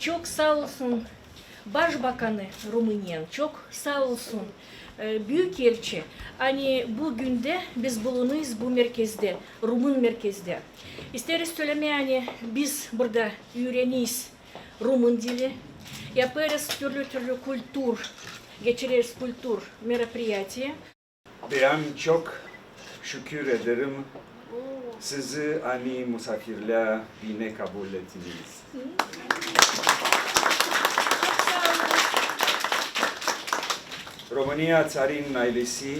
Çok sağ olsun Başbakanı Romanya'nın, çok sağ olsun Büyükelçi. Hani bugün de biz bulunuyoruz bu merkezde, Rumun merkezde. İsteriz söylemeye hani biz burada öğreniyoruz Rumun dili, yaparız türlü kültür, geçiririz kültür merapriyatiye. Ben çok şükür ederim sizi ani misafirler yine kabul ettiniz. Romanya Tsarı'nın ailesi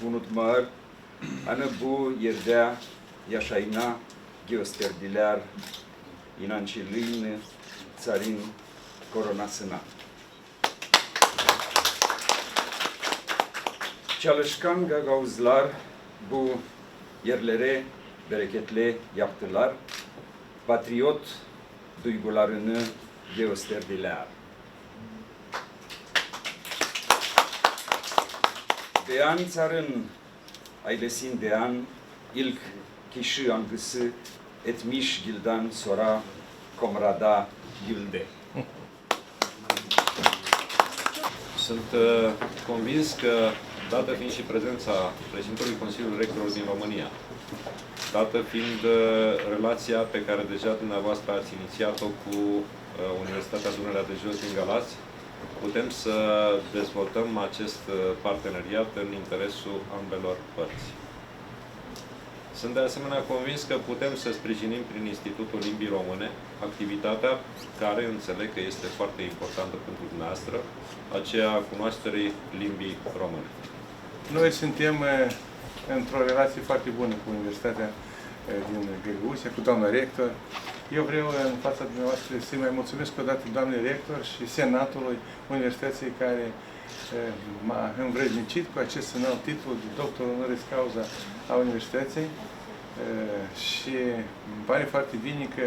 unutmaz. Hani bu yerde yaşayına gösterdiler inançlılığını Tsarın koronasına. Çalışkan Gagavuzlar bu yerlere bereketli yaptılar. Patriot duygularını gösterdiler. Beyan Tsar'ın ailesinden ilk kişi angısı etmiş yıldan sonra Comrada Gülde. Sunt convins că, dată fiind și prezența președintelui Consiliului Rectorilor din România, dată fiind relația pe care deja dumneavoastră ați inițiat-o cu Universitatea Dunărea de Jos din Galați, putem să dezvoltăm acest parteneriat în interesul ambelor părți. Sunt de asemenea convins că putem să sprijinim prin Institutul Limbii Române activitatea care înțeleg că este foarte importantă pentru dumneavoastră, aceea a cunoașterii limbii române. Noi suntem într-o relație foarte bună cu Universitatea din Gălăuția, cu doamna rector. Eu vreau în fața dumneavoastră să-i mai mulțumesc o dată doamnei rector și senatului Universității care m-a învrednicit cu acest înalt titlu de doctor honoris causa a Universității și îmi pare foarte bine că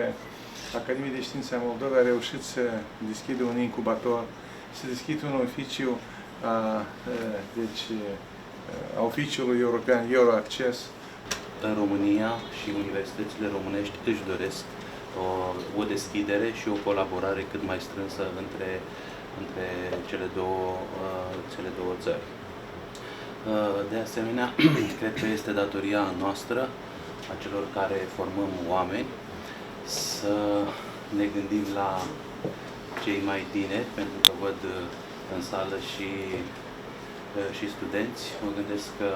Academia de Științe a Moldovei a reușit să deschidă un incubator, să deschidă un oficiu a oficiului european Euroaccess. În România și universitățile românești își doresc o deschidere și o colaborare cât mai strânsă între cele două țări. De asemenea, cred că este datoria noastră, a celor care formăm oameni, să ne gândim la cei mai tineri, pentru că văd în sală și studenți. Mă gândesc că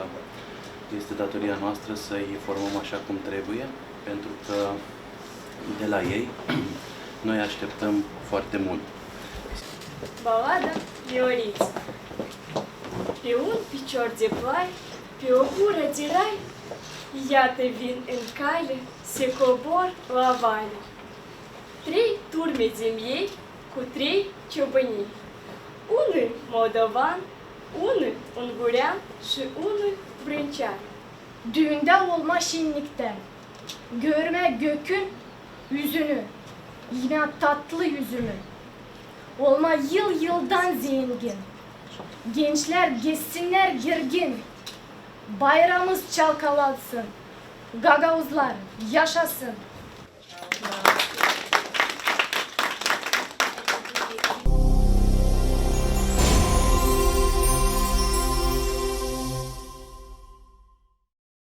este datoria noastră să-i formăm așa cum trebuie, pentru că de la ei noi așteptăm foarte mult. Balada Vioriță. Pe un picior de plai, pe o gură de rai, iată vin în cale, se cobor la vale. 3 turme de miei cu 3 ciobănii. Unul moldovan, unul ungurean și unul brâncean. Düğünde olma şenlikten, görme gökün yüzünü, yine tatlı yüzümü. Olma yıldan zengin, gençler geçsinler girgin, bayramımız çalkalansın, Gagavuzlar yaşasın.